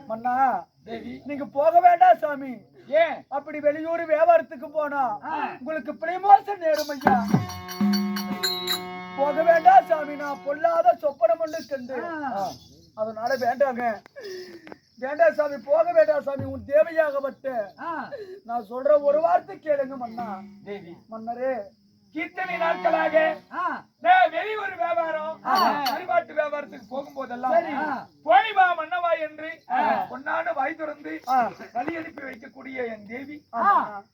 மன்னா நீங்க போக வேண்டாம் சாமி. ஏன் அப்படி வெளியூர் வியாபாரத்துக்கு போனா உங்களுக்கு பிரமோஷன் நேரும் ஐயா. போக வேண்டாம் சாமி, நான் பொல்லாத சொப்பனம் ஒன்று கண்டு அதனால வேண்டாங்க. வேண்டாம் சாமி, போக வேண்டாம் சாமி. உன் தேவையாகப்பட்டு நான் சொல்ற ஒரு வார்த்தை கேளுங்க மன்னா. தேவி மன்னரே, இத்தனை நாட்களாக வெளியூர் வியாபாரம் வழிபாட்டு வியாபாரத்துக்கு போகும்போதெல்லாம் போய் வா மன்னவா என்று பொன்னான வாய் திறந்து வழி அனுப்பி வைக்கக்கூடிய என் தேவி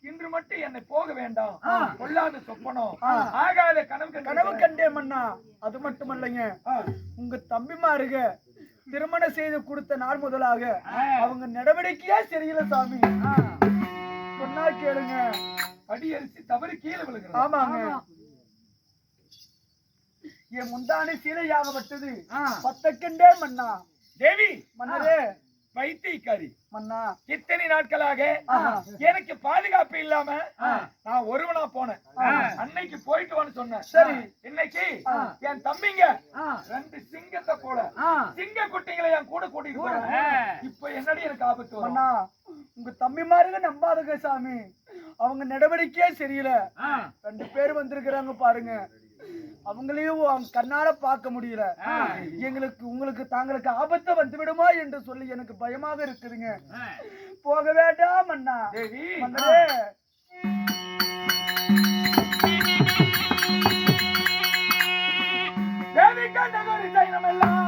இன்று மட்டும் என்னை போக வேண்டாம், கொள்ளாத சொப்பனம் ஆகாத கனவு கண்டே மன்னா. அது மட்டுமல்லைங்க, உங்க தம்பிமாருக திருமணம் செய்து கொடுத்த நாள் முதலாக அவங்க நடவடிக்கையா சரியில்லை சாமி. சொன்னா கேளுங்க, அடி அரிசி தவறி கீழே விழுகிறது. ஆமாங்க, என் முந்தானி சீலையாகப்பட்டது பத்தக்கண்டே மன்னா. தேவி மன்னரே, வைத்தியக்காரி மன்னா, இத்தனை நாட்களாக எனக்கு பாதுகாப்பு இல்லாம நான் ஒருவனா போனேன். அன்னைக்கு போயிட்டு வான்னு சொன்னேன். சரி, இன்னைக்கு என் தம்பிங்க 2 சிங்கத்தை போல சிங்க குட்டிகளை என் கூட கூட்டிட்டு போறேன். இப்ப என்னடி எனக்கு ஆபத்து மன்னா? உங்க தம்பிமாருங்க நம்பாதுங்க சாமி, அவங்க நடவடிக்கையே சரியில்லை. 2 பேர் வந்திருக்கிறாங்க பாருங்க, அவங்களையும் கண்ணால பார்க்க முடியல. எங்களுக்கு உங்களுக்கு தாங்களுக்கு ஆபத்து வந்து விடுமா என்று சொல்லி எனக்கு பயமாக இருக்குதுங்க. போக வேண்டாம் அண்ணா. மன்னரே, தேவி கண்டகரி சைனமெல்லாம்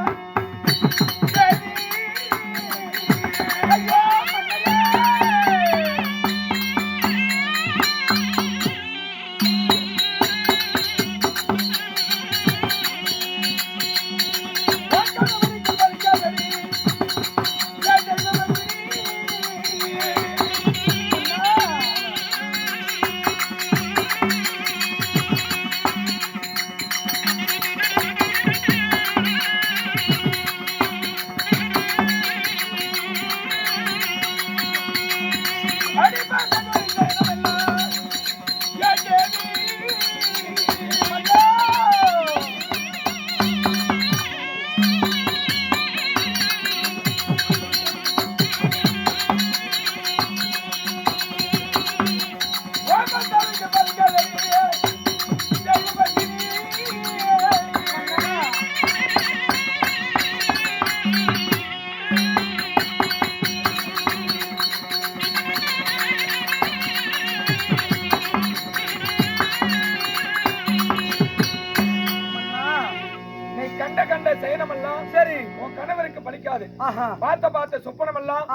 பார்த்த சொப்பனம் எல்லாம்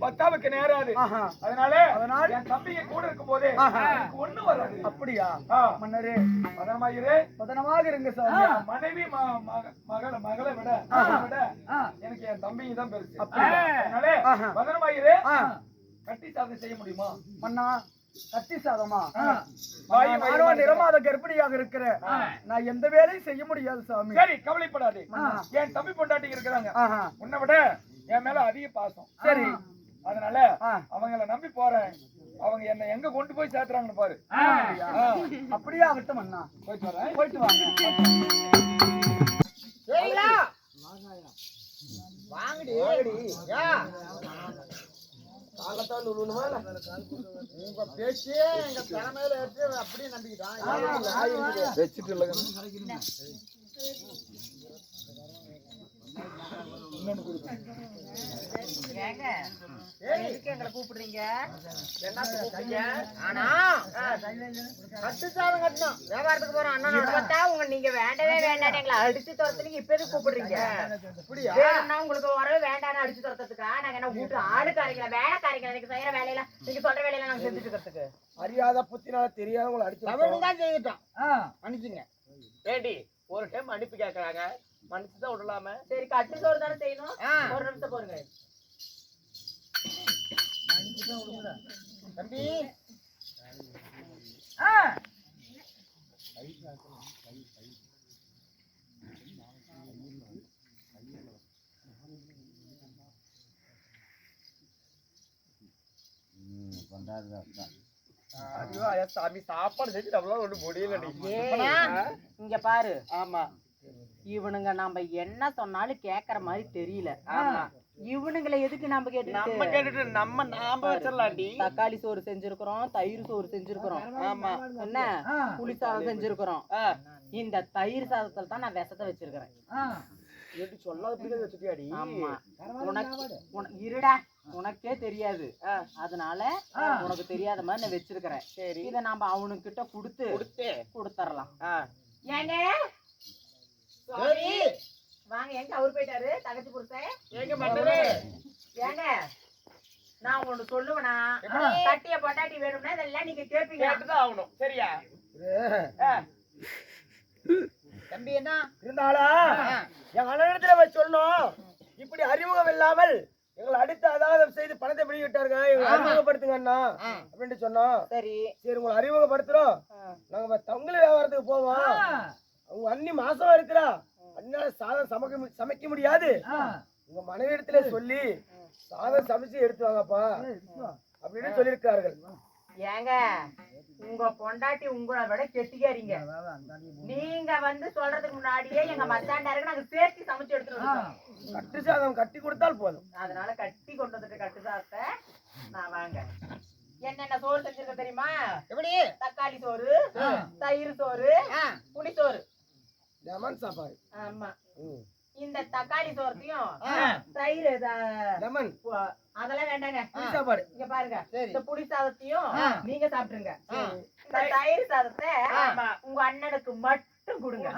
பத்தாவுக்கு நேராது. அதனால என் தம்பிங்க கூட இருக்கும் போதே ஒண்ணு வராது. அப்படியா மன்னரே? பதனமாக இருங்க சார். மனைவி மகளை விட எனக்கு என் தம்பிங்க தான் பெருசு. அதனால பதனமாயிரு. கட்டி சாதம் செய்ய முடியுமா மன்னா? கட்டி சாதமா? நிறமாத கர்ப்பிணியாக இருக்கிற நான் எந்த வேலையும் செய்ய முடியாது சாமி. சரி, கவலைப்படாது. என் தம்பி பொண்டாட்டி இருக்கிறாங்க, உன்னை விட என் மேல அதிக பாசம். சரி, அதனால அவங்கள நம்பி போறேன். அவங்க என்ன எங்க கொண்டு போய் சேர்த்துறாங்கன்னு பாரு. அப்படியே ஆகட்டும் அண்ணா. போயிட்டு வரேன். போயிட்டு வாங்க. உங்க பேச்சே எங்க தலைமையில அப்படியே நம்பிக்கிட்டான். ஏங்க எதுக்கு எங்களை கூப்பிடுறீங்க? என்ன கூப்பிடுறீங்க? ஆனா கட்டு சாதம் கட்டணும் வியாபாரத்துக்கு போறோம் அண்ணனோட பார்த்தா உங்க நீங்க வேண்டவே வேண்டாம் எங்களை அடிச்சு துரத்துனீங்க. இப்ப எதுக்கு கூப்பிடுறீங்க? வேணும்னா உங்களுக்கு வரவே வேண்டாம்னு அடிச்சு துரத்துறதுக்கா? நாங்க என்ன வீட்டு ஆளுக்காரங்களா வேலைக்காரங்களா? எனக்கு செய்யற வேலையில நீங்க சொல்ற வேலையில நாங்க செஞ்சுட்டு இருக்கிறதுக்கு அறியாத புத்தினால தெரியாதவங்களை அடிச்சு தான் செய்துட்டோம். அனுப்பிச்சுங்க. ஏண்டி ஒரு டைம் அனுப்பி கேக்குறாங்க, மனுஷன் தான் விடலாம? சரி கட்டு சோறு தானே செய்யணும். ஒரு நிமிஷம் போருங்க தம்பி. சாமி சாப்பாடு செஞ்சு நம்மளால ஒண்ணு முடியலடி. இங்க பாரு. ஆமா இவனுங்க நம்ம என்ன சொன்னாலும் கேக்குற மாதிரி தெரியல. இவனுங்களை எதுக்கு நம்ம கேட்டுட்டு நாம வச்சிடலாம்டி. தக்காளி சோறு செஞ்சிருக்கிறோம், தயிர் சோறு செஞ்சிருக்கிறோம், ஆமா என்ன புளி சாதம் செஞ்சிருக்கிறோம். இந்த தயிர் சாதத்துல தான் நான் விஷத்தை வச்சிருக்கிறேன். எப்படி சொல்லாத பிடிக்காத வச்சுட்டியாடி? ஆமா இருடா உனக்கே தெரியாது, அதனால உனக்கு தெரியாத மாதிரி நான் வச்சிருக்கிறேன். சரி இத நாம அவனுக்கு கிட்ட கொடுத்துடலாம். ஏங்க வாங்க. எங்க அவரு போயிட்டாரு தங்கச்சி புருஷன்? எங்க மன்னரே? ஏங்க நான் ஒண்ணு சொல்லுவேனா, கட்டிய பொண்டாட்டி வேணும்னா இதெல்லாம் நீங்க கேட்பீங்க. கேட்டுதான் ஆகணும். சரியா தம்பி? என்ன இருந்தாளா எங்க அண்ணனிடத்துல போய் சொல்லணும், இப்படி அறிமுகம் இல்லாமல் எங்களை அடித்து அதாவது செய்து பணத்தை பிடிக்க விட்டாருங்க, எங்களை அறிமுகப்படுத்துங்க அண்ணா அப்படின்னு சொன்னோம். சரி சரி உங்களை அறிமுகப்படுத்துறோம், நாங்க தங்கல் வியாபாரத்துக்கு போவோம். அவங்க அண்ணி மாசமா இருக்கிறா, அண்ணால சாதம் சமைக்க முடியாது, உங்க மனைவி இடத்துல சொல்லி சாதம் சமைச்சு எடுத்து வாங்கப்பா அப்படின்னு சொல்லியிருக்கார்கள். ஏங்க உங்க பொண்டாட்டி உங்களை விட கெட்டிக்காரீங்க. நீங்க வந்து சொல்றதுக்கு முன்னாடியே எங்க மச்சாண்டாருக்கு நாங்க சேர்த்து சமைச்சு எடுத்துருவோம். கட்டு சாதம் கட்டி கொடுத்தால் போதும். அதனால கட்டி கொண்டு வந்துட்டு கட்டு சாதத்தை நான் வாங்க. என்னென்ன சோறு செஞ்சிருக்க தெரியுமா? எப்படி? தக்காளி சோறு, தயிர் சோறு, புளி சோறு, லெமன் சாப்பாடு. ஆமா இந்த தக்காளி சோறத்தையும் தயிர் லெமன் அதெல்லாம் வேண்டாங்க. சாப்பாடு இங்க பாருங்க, இந்த புளி சாதத்தையும் நீங்க சாப்பிட்டுருங்க. இந்த தயிர் சாதத்தை உங்க அண்ணனுக்கு மட்டும் கொடுங்க.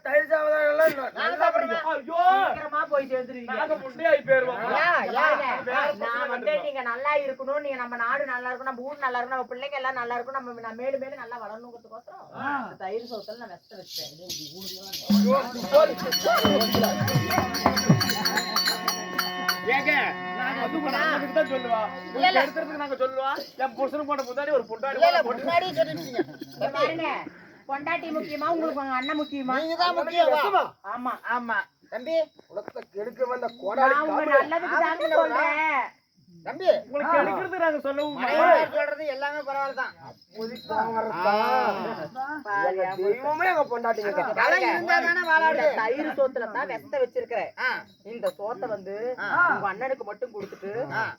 தயிர் சாதம் சீக்கிரமா போய் சேர்ந்துருவீங்க. நான் வந்து நீங்க நல்லா இருக்கணும், நீங்க நம்ம நாடு நல்லா இருக்கும், நம்ம ஊர் நல்லா இருக்கும், நம்ம பிள்ளைங்க எல்லாம் நல்லா இருக்கும், நம்ம மேலும் மேலும் நல்லா வளரணுங்கிறதுக்கோசரம் தயிர் சோத்துல நான் வெஸ்ட வச்சேன். ஏங்க நாங்க வந்து உங்க அண்ணனுக்கு தான் சொல்லுவா, உங்க எடுத்துறதுக்கு நாங்க சொல்லுவா. என் புருஷனுக்கு போட்ட முன்னாடி ஒரு பொண்டாட்டி சொல்லிட்டீங்க. பாருங்க பொண்டாட்டி முக்கியமா உங்களுக்கு உங்க அண்ணன் முக்கியமா? நீங்கதான் முக்கியமா. ஆமா ஆமா தம்பி, உலகத்தை கெடுக்க வந்த கோடாலி நல்லதுக்கு தான் சொல்றேன் தம்பி. உங்களுக்கு எடுக்கிறது நாங்க சொல்லவும் சொல்றது எல்லாமே பரவாயில்லதான். தயிர் சோத்துல தான் வெத்த வச்சிருக்கிறேன். இந்த சோத்தை வந்து உங்க அண்ணனுக்கு மட்டும் கொடுத்துட்டு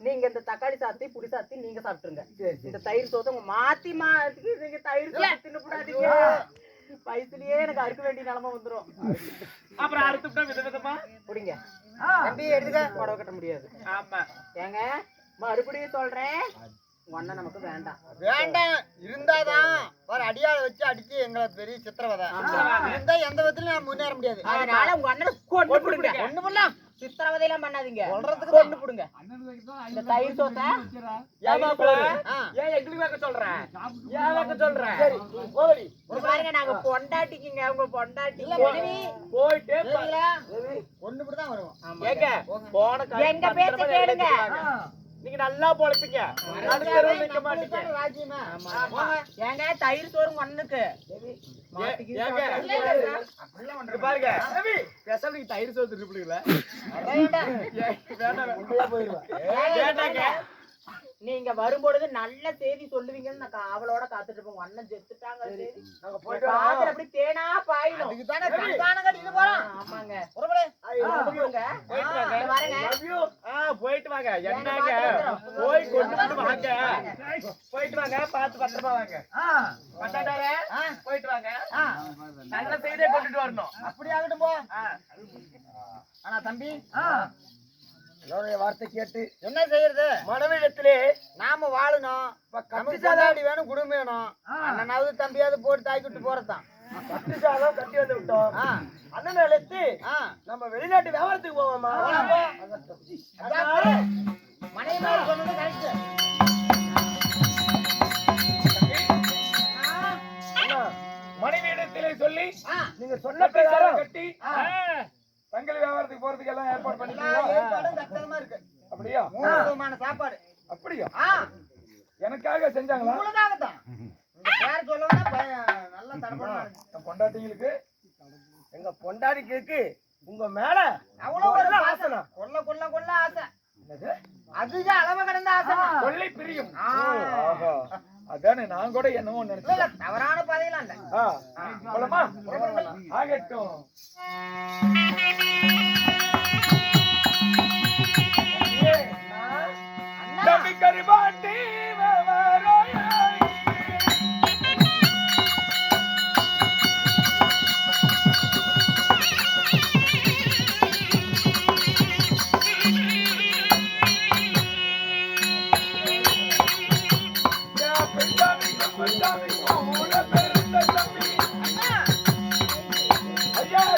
நீங்க இந்த தக்காளி சாத்தி புளி சாத்தி நீங்க சாப்பிட்டுருங்க. இந்த தயிர் சோத்தை உங்க மாத்தி மாத்தி நீங்க தயிர் சோத்தை தின்னுடாதீங்க. வயசுலயே எனக்கு அறுக்க வேண்டிய நிலைமை வந்துரும். அப்புறம் அறுத்துட்டா விதவிதமா புடிங்க தம்பி, எடுத்துக்க புடவை கட்ட முடியாது. ஆமா ஏங்க மறுபடியும் சொல்றேன், ஒன்ன நமக்கு வேண்டாம். வேண்டாம் இருந்தாதான் ஒரு அடியாள வச்சு அடிச்சு எங்களை பெரிய சித்திரவதை இருந்தா எந்த விதத்திலும் நான் முன்னேற முடியாது. அதனால உங்க அண்ணனை கொண்டு போடுங்க. ஒண்ணு பண்ணலாம், சித்திரவதை எல்லாம் பண்ணாதீங்க, சொல்றதுக்கு கொண்டு போடுங்க. இந்த தயிர் சோத்தை ஏன் எங்களுக்கு வைக்க சொல்றேன்? ஏன் வைக்க சொல்றேன்? பாருங்க, நாங்க பொண்டாட்டிக்குங்க, உங்க பொண்டாட்டி போயிட்டே ஒண்ணு இப்படிதான் வருவோம். ஏங்க போன எங்க பேச்ச கேளுங்க. நீங்க நல்லா பொழைப்பீங்க, நிக்க மாட்டீங்க. ஏங்க தயிர் சோறு ஒண்ணுக்கு பாருங்க பேசாம தயிர் சோறு திருப்பிடுங்கள வேண்டாங்க. நீங்க வரும்பொழுது நல்ல செய்தி சொல்லுவீங்கன்னு நான் அவளோட காத்துட்டு இருப்போம். அண்ணன் செத்துட்டாங்க, அப்படி தேனா பாயிடும். ஆமாங்க போயிட்டு வாங்க. என்னங்க போய் கொண்டு வாங்க, போயிட்டு வாங்க, பார்த்து பத்திரமா வாங்க. போயிட்டு வாங்க, நல்ல செய்தியை கொண்டுட்டு வரணும். அப்படி ஆகட்டும் போ. ஆனா தம்பி என்னுடைய வார்த்தை கேட்டு என்ன செய்யறது? மனைவிடத்திலே நாம வாழணும், நமக்கு கொண்டாடி வேணும், குடும்பம் வேணும். அண்ணனாவது தம்பியாவது போட்டு தாக்கிட்டு போறதான். கட்டு சாதம் கட்டி வந்து விட்டோம். அண்ணன் அழைத்து நம்ம வெளிநாட்டு வியாபாரத்துக்கு போவோமா? மனைவி மேல சொன்னது கரெக்ட். மனைவியிடத்திலே சொல்லி நீங்க சொன்ன பிரகாரம் கட்டி தங்கள் வியாபாரத்துக்கு போறதுக்கு எல்லாம் ஏற்பாடு பண்ணிக்கலாம். ஏற்பாடும் தத்தமா இருக்கு. அப்படியா? 3 விதமான சாப்பாடு. அப்படியா? எனக்காக செஞ்சாங்களா? உங்களுக்காகத்தான். இந்த பேர் சொல்லணும்னா நல்லா தடபடமா இருக்கு. என் பொண்டாட்டிங்களுக்கு எங்க பொண்டாடிக்கு உங்க மேல அவ்வளவு ஒரு ஆசை. ஆசனம். கொல்ல ஆசை. என்னது? அதுக்கு அளவு கடந்த ஆசை. கொள்ளை பிரியும். ஆஹா. அதானே நான் கூட என்னமோ இல்ல, நினைச்சேன். இல்ல, தவறான பாதையில இல்ல. போலாமா? ஆகட்டும். தம்பி கருவாட்டி வரோயாய். ஐயா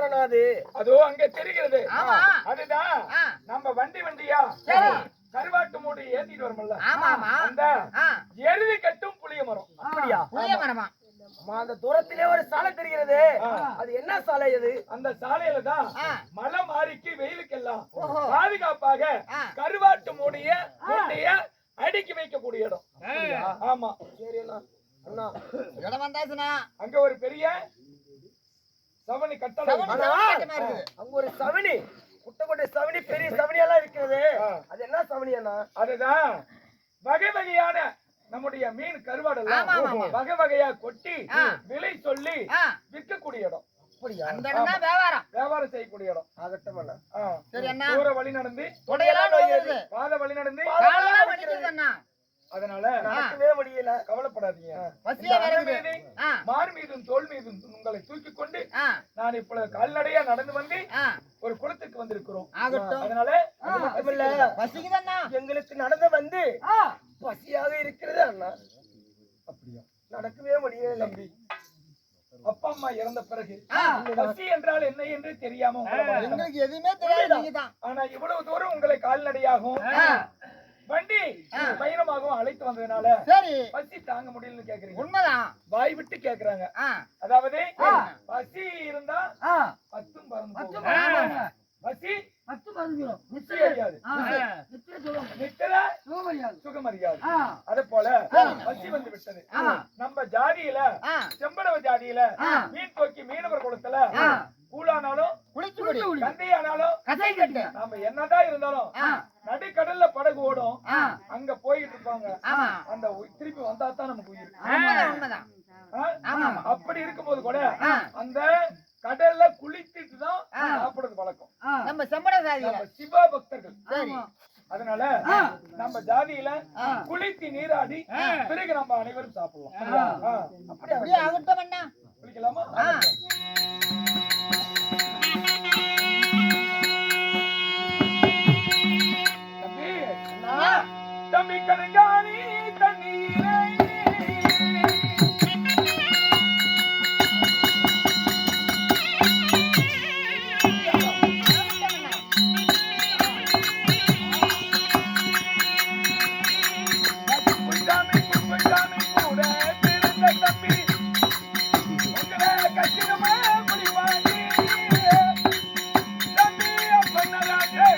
என்னதானே அது? அதோ அங்க தெரிகிறது. ஆமா. அதுதான் ஆ. நம்ம வண்டியா சரி. கருவாட்டு மூட்டை ஏத்திட்டு வரும்ல, ஆமா ஆமா. அந்த ஆ. எருதி கட்டும் புளிய மரம். அப்படியா? புளிய மரமா? அம்மா, அந்த தூரத்திலே ஒரு சாலை தெரிகிறது. அது என்ன சாலை அது? அந்த சாலையில தான் ஆ. மழை மாறிக்கு வெயிலுக்கெல்லாம் ஓஹோ. பாதுகாப்பாக ஆ. கருவாட்டு மூடைய அடுக்கி வைக்கக்கூடிய இடம். ஆமா. சரி அண்ணா. அண்ணா, இடம் வந்தாச்சுன்னா அங்க ஒரு பெரிய சவணி கட்டளை சவணி இருக்கு. கட்டமா இருக்குது. அங்க ஒரு சவணி, குட்டை சவணி, பெரிய சவணி எல்லாம் இருக்கிறது. அது என்ன சவணி அண்ணா? அதுதான் வகை வகையான நம்முடைய மீன் கருவாடெல்லாம் ஆமா, ஆமா. வகை வகையா கொட்டி ஆ. விலை சொல்லி ஆ. விற்கக்கூடிய இடம். அப்படியா? அந்த இடம் தான் வியாபாரம். வியாபாரம் செய்யக்கூடிய இடம். ஆகட்டும் அண்ணா. சரி அண்ணா. தூர வழி நடந்து தொடையெல்லாம் நோயுது. பாத வழி நடந்து காலெல்லாம் வலிக்குது அண்ணா. அதனால நடக்கவே முடியல. கவலைப்படாதீங்க. பசியா இந்த வேற அணை இருக்குது. மீது, ஆ. மார் மீதும் தோல் மீதும் உங்களை தூக்கி கொண்டு ஆ. நான் இப்பொழுது கால்நடையா நடந்து வந்து ஆ. ஒரு குளத்துக்கு வந்திருக்கிறோம். ஆகட்டும். அதனால அது மட்டுமில்ல, பசிக்குதண்ணா. எங்களுக்கு நடந்து வந்து பசியாக இருக்கிறது அண்ணா. அப்படியா நடக்கவே முடியல. தம்பி, அப்பா அம்மா இறந்த பிறகு ஆ. பசி என்றால் என்ன என்று தெரியாம உங்களை வளர்த்தாங்க. எங்களுக்கு எதுவுமே தெரியாது. நீங்கதான். ஆனா இவ்வளவு தூரம் உங்களை கால்நடையாகவும் ஆ. வண்டி பயணமாகவும் அழைத்து வந்ததுனால சரி, பசி தாங்க முடியலன்னு கேக்குறீங்க. உண்மைதான். வாய் விட்டு கேக்குறாங்க. ஆ. அதாவது பசி இருந்தா பத்தும் பறந்து போகும். ஆமாங்க. பசி பத்து பதினஞ்சு நிச்சய அறியாது, நித்திர சுகம் அறியாது. அதே போல பசி வந்து விட்டது. நம்ம ஜாதியில ஆ. செம்படவ ஜாதியில மீன் தோக்கி மீனவர் குளத்துல கூழானாலும் குளிச்சு குடி. கந்தையானாலும் கதை கட்டு. நம்ம என்னதான் இருந்தாலும் நடுக்கடல்ல படகு ஓடும். அங்க போயிட்டு இருப்பாங்க. ஆமா. அந்த திருப்பி வந்தா தான் நமக்கு உயிர். உண்மைதான் உண்மைதான். ஆ? அப்படி இருக்கும்போது கூட அந்த கடல்ல குளித்துட்டு தான் சாப்பிடுறது வழக்கம். நம்ம செம்பட சாதியில. நம்ம சிவ பக்தர்கள். சரி. அதனால நம்ம ஜாதியில குளித்து நீராடி பிறகு நம்ம அனைவரும் சாப்பிடலாம். அப்படியே ஆகட்டும் அண்ணா. குளிக்கலாமா? தம்பி, தம்பி கருங்காலி தண்ணீரை குஞ்சாமி குஞ்சாமி கூட பிறந்த தம்பி உங்களை கச்சிதமா குடிப்பாங்க தம்பி அப்பனராஜே.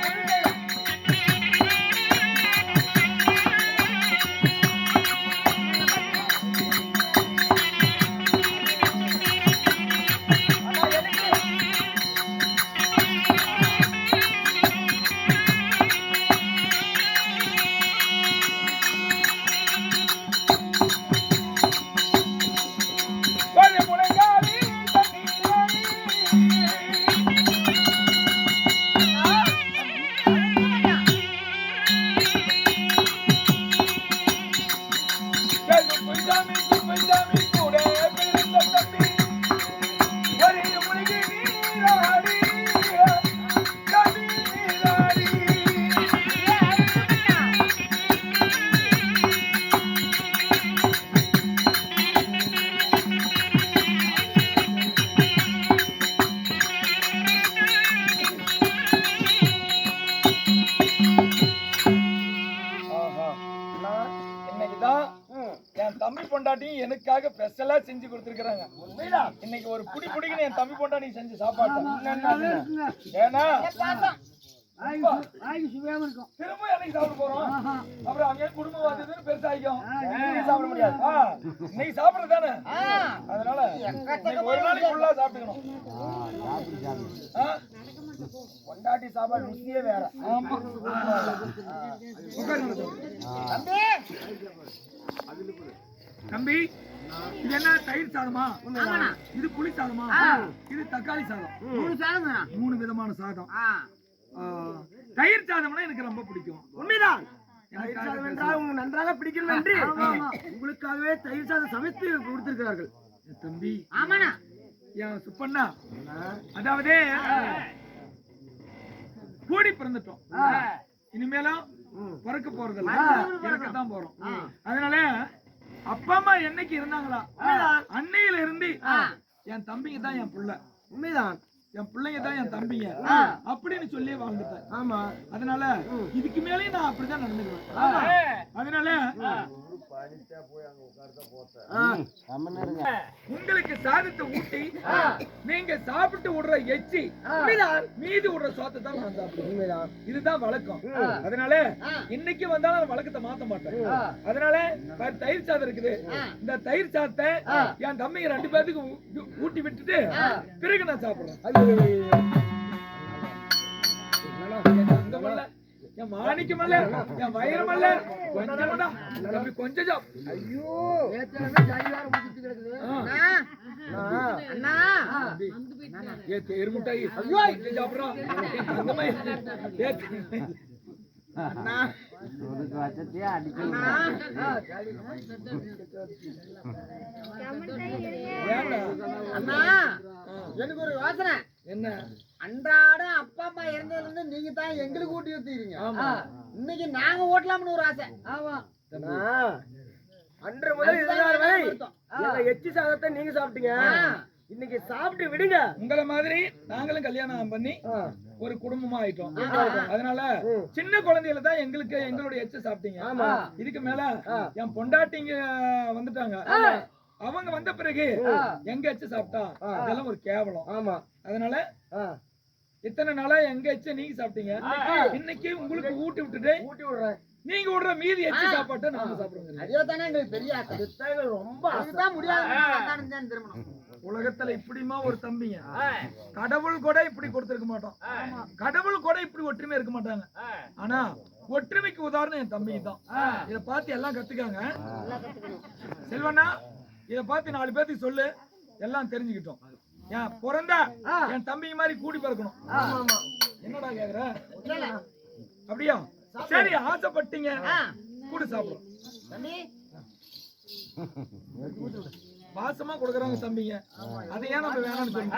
ஒரு முழங்காலி தண்ணீரை குஞ்சாமி குஞ்சாமி கூட பிறந்த தம்பி ஒரு முழுகி நீராடி தம்பி நீராடி. இன்னைக்குதான் என் தம்பி பொண்டாட்டியும் எனக்காக ஸ்பெஷலா செஞ்சு கொடுத்துருக்காங்க. இன்னைக்கு ஒரு புடி புடிக்குன்னு என் தம்பி பொண்டாட்டி செஞ்சு சாப்பாடு. ஏன்னா திரும்ப என்னைக்கு சாப்பிட போறோம். அப்புறம் அங்கே குடும்பம் வந்ததுன்னு பெருசாகிக்கும். சாப்பிட முடியாது. இன்னைக்கு சாப்பிடுறது தானே. அதனால இன்னைக்கு ஒரு நாளைக்கு ஃபுல்லா சாப்பிட்டுக்கணும். பொண்டாட்டி சாப்பாடு ருசியே வேற. ஆமா. தம்பி, இது என்ன தயிர் சாதமா? இது புளி சாதமா? இது தக்காளி சாதம். 3 சாதம் வேணாம். 3 விதமான சாதம். ஆ. தயிர் சாதம்னா எனக்கு ரொம்ப பிடிக்கும். உண்மைதான். எனக்கு தயிர் சாதம் என்றால் உங்களுக்கு நன்றாக பிடிக்கும் என்று உங்களுக்காகவே தயிர் சாதம் சமைத்து கொடுத்திருக்கிறார்கள். தம்பி, ஆமாண்ணா. என் சுப்பண்ணா, அதாவது கூடி பிறந்துட்டோம். இனிமேலும் பிறக்க போறதில்ல, இறக்கத்தான் போறோம். அதனால அப்பா அம்மா என்னைக்கு இருந்தாங்களா அன்னையில இருந்து என் தம்பிக்கு தான் என் புள்ள. உண்மைதான். என் பிள்ளைங்க தான் என் தம்பிங்க அப்படின்னு சொல்லி வாழ்ந்துட்டேன். ஆமா, அதனால இதுக்கு மேலேயும் நான் அப்படிதான் நடந்துக்குவேன். அதனால உங்களுக்கு சாதத்தை ஊட்டி நீங்க சாப்பிட்டு விடுற எச்சி மீதி விடுற சோத்தை தான் நான் சாப்பிடுவேன். இதுதான் வழக்கம். அதனால இன்னைக்கு வந்தாலும் வழக்கத்தை மாத்த மாட்டேன். அதனால தயிர் சாதம் இருக்குது, இந்த தயிர் சாதத்தை என் தம்பிங்க 2 பேருக்கு ஊட்டி விட்டுட்டு பிறகு நான் சாப்பிடுறேன். என் மாணிக்கமல்ல, என் வைரமல்ல, கொஞ்சம் ஐயோ எருமுட்டாய் சாப்பிடுறான். எனக்கு ஒரு யோசனை. என்ன? அன்றாடம் அப்பா அம்மா இறந்ததுல இருந்து நீங்க தான் எங்களுக்கு ஊட்டி ஊத்திக்கிறீங்க. இன்னைக்கு நாங்க ஓட்டலாம்னு ஒரு ஆசை. ஆமா, அன்று முதல் இதுநாள் வரை எச்சி சாதத்தை நீங்க சாப்பிட்டீங்க, இன்னைக்கு சாப்பிட்டு விடுங்க. உங்களை மாதிரி நாங்களும் கல்யாணம் பண்ணி ஒரு குடும்பமா ஆயிட்டோம். அதனால சின்ன குழந்தையில தான் எங்களுடைய எச்ச சாப்பிட்டீங்க. இதுக்கு மேல என் பொண்டாட்டிங்க வந்துட்டாங்க, அவங்க வந்த பிறகு எங்க எச்ச சாப்பிட்டா அதெல்லாம் ஒரு கேவலம். ஆமா, அதனால இத்தனை நாளா எங்க எச்ச நீங்க சாப்பிட்டீங்க, இன்னைக்கு உங்களுக்கு ஊட்டி விடுறேன். நீங்க விடுற மீதி எச்சி சாப்பாட்டை நாங்க சாப்பிடுவோம். அதே தானே எங்களுக்கு பெரிய ஆசை. ரொம்ப அதுதான் முடியாது. திருமணம் உலகத்துல இப்படிமா ஒரு தம்பிங்க கடவுள் கூட இப்படி கொடுத்திருக்க மாட்டோம். கடவுள் கூட இப்படி ஒற்றுமை இருக்க மாட்டாங்க. ஆனா ஒற்றுமைக்கு உதாரணம் என் தம்பி தான். இத பார்த்து எல்லாம் கத்துக்காங்க. செல்வண்ணா, இத பார்த்து 4 பேருக்கு சொல்லு, எல்லாம் தெரிஞ்சுக்கிட்டோம். ஏன் பிறந்தா என் தம்பி மாதிரி கூடி பிறக்கணும். என்னடா கேக்குற? அப்படியா? சரி, ஆசைப்பட்டீங்க, கூடி சாப்பிடும். வாசமா கொடுக்கறாங்க தம்பிங்க, அதை ஏன் நம்ம வேணாம்னு சொல்லுங்க?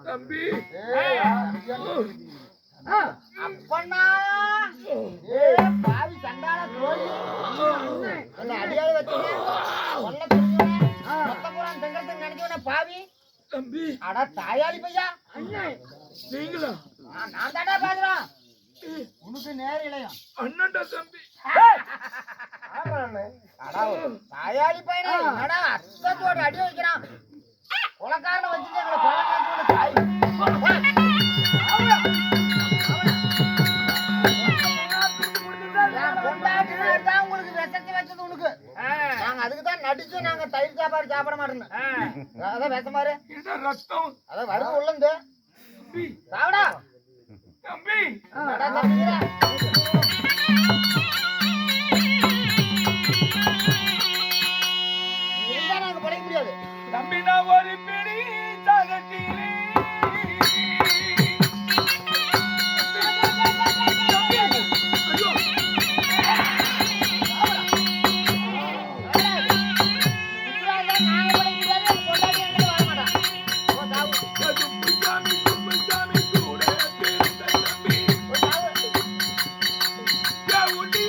தம்பி அப்பண்ணா பாவி சண்டால தோழி அடியாள வச்சு நினைச்சவன பாவி தம்பி. அட தாயாளி பையா, நீங்களா? நான் தாண்டா பாக்குறேன். உனக்கு நேரம் இளையம் அண்ணன்டா தம்பி. தாயாளி பையனா என்னடா அத்தத்தோட அடி வைக்கிறான். கொலைக்காரனை வச்சுட்டு எங்களை கொலை தாய் உங்களுக்கு விஷத்தை வச்சது உனக்கு. நாங்க அதுக்குதான் நடிச்சு நாங்க தயிர் சாப்பாடு சாப்பிட மாட்டோம். அதான் விஷமாரு ரத்தம் அதான் வருது உள்ளந்து சாப்பிடா தம்பி. இருந்தா நாங்க படைக்க முடியாது தம்பி. நான் ஒரு பிடி சாகத்திலே உண்டி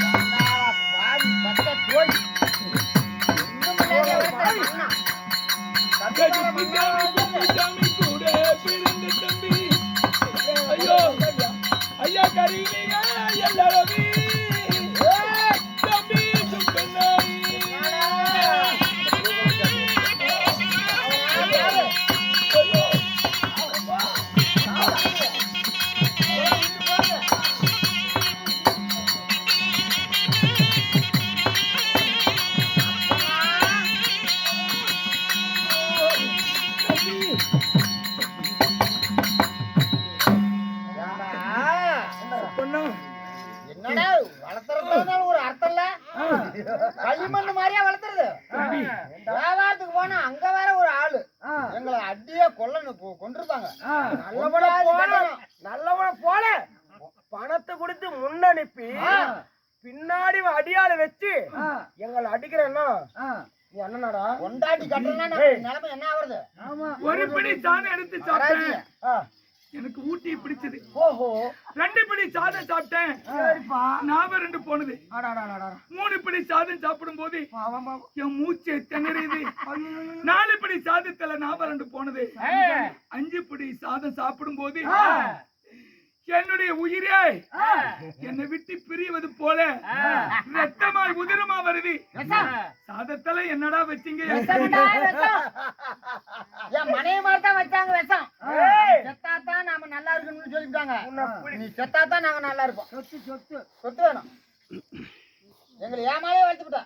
பாவி பத்த தோய் இன்னும் நிறைய வளர்த்தா அண்ணா சாமி கூட பிறந்த தம்பி ஐயோ ஐயா கரீமியா எல்லாரவி தம்பி சுப்பனாய் என்னடா வளர்த்துறதுனால ஒரு அர்த்தம் இல்ல களிமண் மாதிரியா வளர்த்துறது வியாபாரத்துக்கு போனா அங்க வேற ஒரு ஆளு எங்களை அடியே கொண்டிருப்பாங்க நல்லவன போல பணத்தை கொடுத்து முன்னனுப்பி பின்னாடி அடியாள வச்சு எங்களை அடிக்கிறேன்னா நீ அண்ணனாடா கொண்டாடி கட்டலன்னா நிலைமை என்ன ஆகுறது ஒரு பிடி சாதம் எடுத்து சாப்பிட்டேன் எனக்கு ஊட்டி பிடிச்சது ஓஹோ 2 பிடி சாதம் சாப்பிட்டேன் ஞாபகம் 2 போனது 3 பிடி சாதம் சாப்பிடும் போது என் மூச்சு திணறியது 4 பிடி சாதத்துல ஞாபகம் 2 போனது 5 பிடி சாதம் சாப்பிடும் போது என்னுடைய உயிரே என்னை விட்டு பிரிவது போல ரத்தமாய் உதிரமா வருது சாதத்துல என்னடா வச்சீங்க என் மனைவி மாதிரி தான் வச்சாங்க விஷம் செத்தாத்தான் நாம நல்லா இருக்கணும்னு சொல்லிட்டாங்க நீ செத்தாத்தான் நாங்க நல்லா இருப்போம் சொத்து வேணும் எங்களை ஏமாலே வளர்த்துக்கிட்டா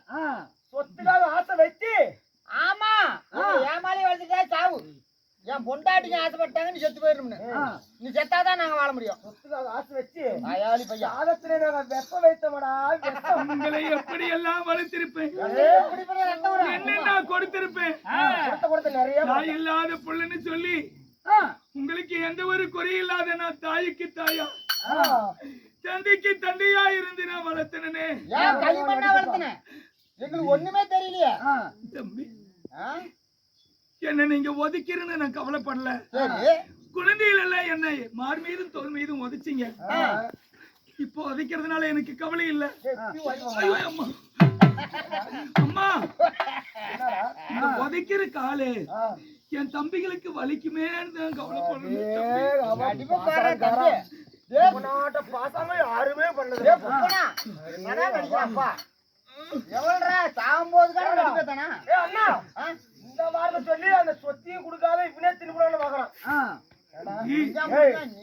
சொத்துக்காக ஆசை வச்சு ஆமா ஏமாலே வளர்த்துட்டா சாவு என் பொண்டாட்டிக்கு ஆசைப்பட்டாங்க நீ செத்து போயிடணும்னு நீ செத்தாதான் நாங்க வாழ முடியும் சொத்துக்காக ஆசை வச்சு அயாளி பையா ஆதத்திலே நாங்க வெப்ப வைத்தவடா உங்களை எப்படி எல்லாம் வளர்த்திருப்பேன் எப்படி பண்ண ரத்தம் வரும்? என்ன நான் கொடுத்திருப்பேன் கொடுத்த நிறைய தாய் இல்லாத புள்ளன்னு சொல்லி உங்களுக்கு எந்த ஒரு குறையும் இல்லாத நான் தாய்க்கு தாயா தந்தைக்கு தந்தையா இருந்து நான் வளர்த்தனே ஏன் களிமண்ணா வளர்த்தன எங்களுக்கு ஒண்ணுமே தெரியலையே தம்பி ஆ? என்ன நீங்க ஒதுக்கிறேன்னு நான் கவலைப்படல சரி குழந்தைகள் எல்லாம் என்ன மார் மீதும் தோல் மீதும் ஒதிச்சிங்க இப்போ ஒதைக்கிறதுனால எனக்கு கவலை இல்ல ஐயோ, அம்மா அம்மா இந்த ஒதைக்கிற காலு என் தம்பிகளுக்கு வலிக்குமேன்னு தான் கவலைப்படுறேன் கண்டிப்பா பாரு தம்பி பாசாம யாருமே பண்ணது ஏய் புப்பனா என்னடா நடிக்கிறப்பா எவ்வளவுடா சாகும்போது கூட நடிப்பேதானா அண்ணா இந்த வாரத்தை சொல்லி அந்த சொத்தையும் கொடுக்காத இப்பனே திரும்புறான்னு பாக்குறான் நீ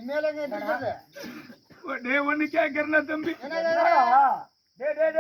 மேல எங்க ஒண்ணு கேக்குறேன்னா தம்பி என்ன கேக்குறா? டேய்